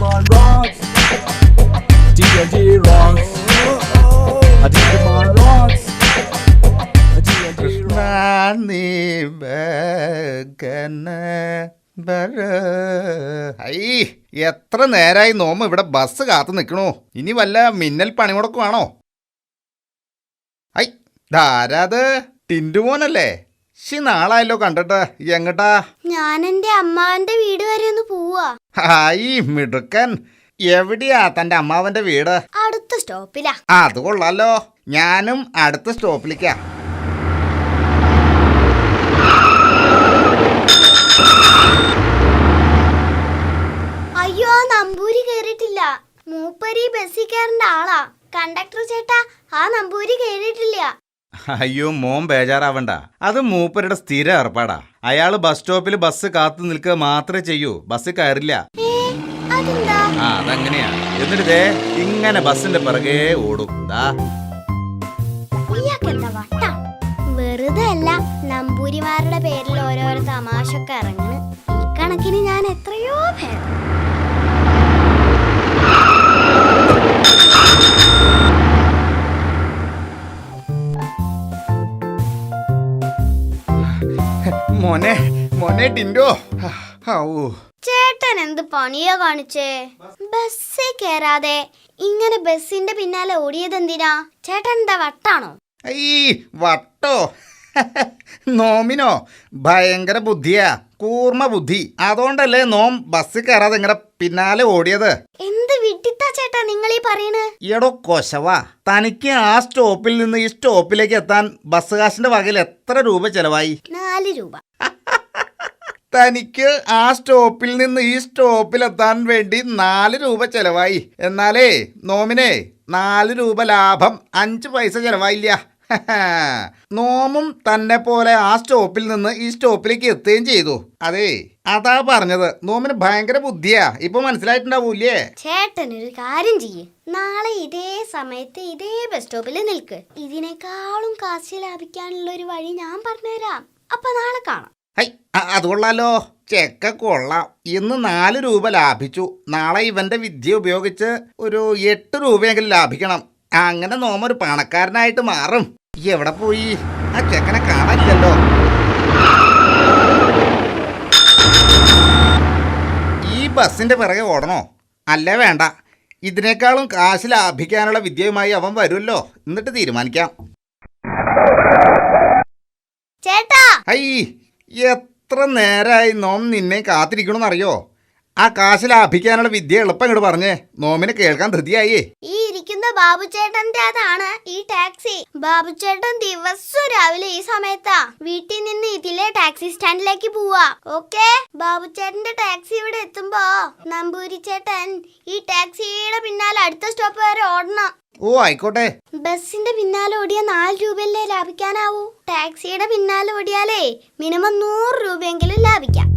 Digimon rocks. TNT rocks. A Digimon rocks. A TNT rocks. നീ എത്ര നേരായി നോമ്പ് ഇവിടെ ബസ് കാത്തു നിൽക്കണോ? ഇനി വല്ല മിന്നൽ പണിമുടക്കുവാണോ? ഐ ധാരാത് ടിൻറ്റുമോനല്ലേ? നാളായല്ലോ കണ്ടിട്ട്. എങ്ങട്ടാ? ഞാൻ എന്റെ അമ്മാവന്റെ വീട് വരെ ഒന്ന് പോവാ. ഹായ് മിടുക്കൻ. എവിടെയാ തന്റെ അമ്മാവന്റെ വീട്? അടുത്ത സ്റ്റോപ്പിലാ. അത് കൊള്ളാലോ. ഞാനും അടുത്ത സ്റ്റോപ്പിലേക്കാ. അയ്യോ, ആ നമ്പൂരി കേറിയിട്ടില്ല. മൂപ്പരി ബസ്സിൽ കയറേണ്ട ആളാ. കണ്ടക്ടർ ചേട്ടാ, ആ നമ്പൂരി കേറിയിട്ടില്ല. അയ്യോ മോൻ ബേജാറാവണ്ട. അത് മൂപ്പരുടെ സ്ഥിര ഏർപ്പാടാ. അയാള് ബസ് സ്റ്റോപ്പിൽ ബസ് കാത്തു നിൽക്കുക മാത്രമേ ചെയ്യൂ, ബസ് കയറില്ല. അതെന്താ? അതങ്ങനെയാ. എന്നിട്ട് ഇങ്ങനെ ബസ്സിന്റെ പിറകെ ഓടും. ഇയാൾക്കെന്താ വട്ടാ? വെറുതെ അല്ല നമ്പൂരിമാരുടെ പേരിൽ ഓരോരോ തമാശൊക്കെ ഇറങ്ങണ്. ഈ കണക്കിന് ഞാൻ എത്രയോ പേര്. മോനെ മോനെ ടിൻഡോ. ചേട്ടൻ എന്ത് പണിയാ കാണിച്ചേ? ബസ്സിൽ കേറാതെ ഇങ്ങനെ ബസ്സിന്റെ പിന്നാലെ ഓടിയതെന്തിനാ? ചേട്ടൻ എന്താ വട്ടാണോ? ഈ വട്ടോ നോമിനോ ഭയങ്കര ബുദ്ധിയാ, കൂർമ്മ ബുദ്ധി. അതുകൊണ്ടല്ലേ നോം ബസ്സിൽ കയറാതെ ഇങ്ങനെ പിന്നാലെ ഓടിയത്. എന്ത് വിട്ടിത്താ ചേട്ടാ നിങ്ങൾ ഈ പറയണ്? എടോ കൊശവാ, തനിക്ക് ആ സ്റ്റോപ്പിൽ നിന്ന് ഈ സ്റ്റോപ്പിലേക്ക് എത്താൻ ബസ് കാശിന്റെ വകയിൽ എത്ര രൂപ ചെലവായി? 4 രൂപ. തനിക്ക് ആ സ്റ്റോപ്പിൽ നിന്ന് ഈ സ്റ്റോപ്പിലെത്താൻ വേണ്ടി 4 രൂപ ചെലവായി. എന്നാലേ നോമിനെ 4 രൂപ ലാഭം, 5 പൈസ ചെലവായില്ല. നോമും തന്നെ പോലെ ആ സ്റ്റോപ്പിൽ നിന്ന് ഈ സ്റ്റോപ്പിലേക്ക് എത്തുകയും ചെയ്തു. അതെ, അതാ പറഞ്ഞത്. നോമിന് ഭയങ്കര ബുദ്ധിയാ. ഇപ്പൊ മനസ്സിലായിട്ടുണ്ടാവൂല്ലേ? ചേട്ടനൊരു കാര്യം ചെയ്യ്. നാളെ ഇതേ സമയത്ത് ഇതേ ബസ് സ്റ്റോപ്പിൽ നിൽക്ക്. ഇതിനേക്കാളും കാശ് ലാഭിക്കാനുള്ള ഒരു വഴി ഞാൻ പറഞ്ഞുതരാം. അപ്പൊ നാളെ കാണാം. ഹൈ, അത് കൊള്ളാലോ. ചെക്ക കൊള്ളാം. ഇന്ന് 4 രൂപ ലാഭിച്ചു. നാളെ ഇവന്റെ വിദ്യ ഉപയോഗിച്ച് ഒരു 8 രൂപയെങ്കിലും ലാഭിക്കണം. അങ്ങനെ നോമൊരു പണക്കാരനായിട്ട് മാറും. എവിടെ പോയി? ആ ചെക്കനെ കാണാനില്ലല്ലോ. ഈ ബസ്സിന്റെ പിറകെ ഓടണോ? അല്ലേ വേണ്ട. ഇതിനേക്കാളും കാശ് ലാഭിക്കാനുള്ള വിദ്യയുമായി അവൻ വരുമല്ലോ. എന്നിട്ട് തീരുമാനിക്കാം. ചേട്ടാ, ഐ എത്ര നേരമായി നോം നിന്നെ കാത്തിരിക്കണമെന്നറിയോ? ആ കാശ് ലാഭിക്കാനുള്ള വിദ്യ എളുപ്പം ഇങ്ങോട്ട് പറഞ്ഞേ. നോമിന് കേൾക്കാൻ ധൃതിയായേ. ഈ ഇരിക്കുന്ന ബാബുചേട്ടന്റെ അതാണ് ഈ ടാക്സി. ബാബുചേട്ടൻ ദിവസവും രാവിലെ ഈ സമയത്താ വീട്ടിൽ നിന്ന് ഇതിലെ ടാക്സി സ്റ്റാൻഡിലേക്ക് പോവാ. ഓക്കെ, ബാബുചേട്ടന്റെ ടാക്സി ഇവിടെ എത്തുമ്പോ നമ്പൂരി ചേട്ടൻ ഈ ടാക്സിയുടെ പിന്നാലെ അടുത്ത സ്റ്റോപ്പ് വരെ ഓടണം. ഓ ആയിക്കോട്ടെ. ബസ്സിന്റെ പിന്നാലെ ഓടിയ 4 രൂപയല്ലേ ലാഭിക്കാനാവൂ? ടാക്സിയുടെ പിന്നാലെ ഓടിയാലേ മിനിമം 100 രൂപയെങ്കിലും ലാഭിക്കാം.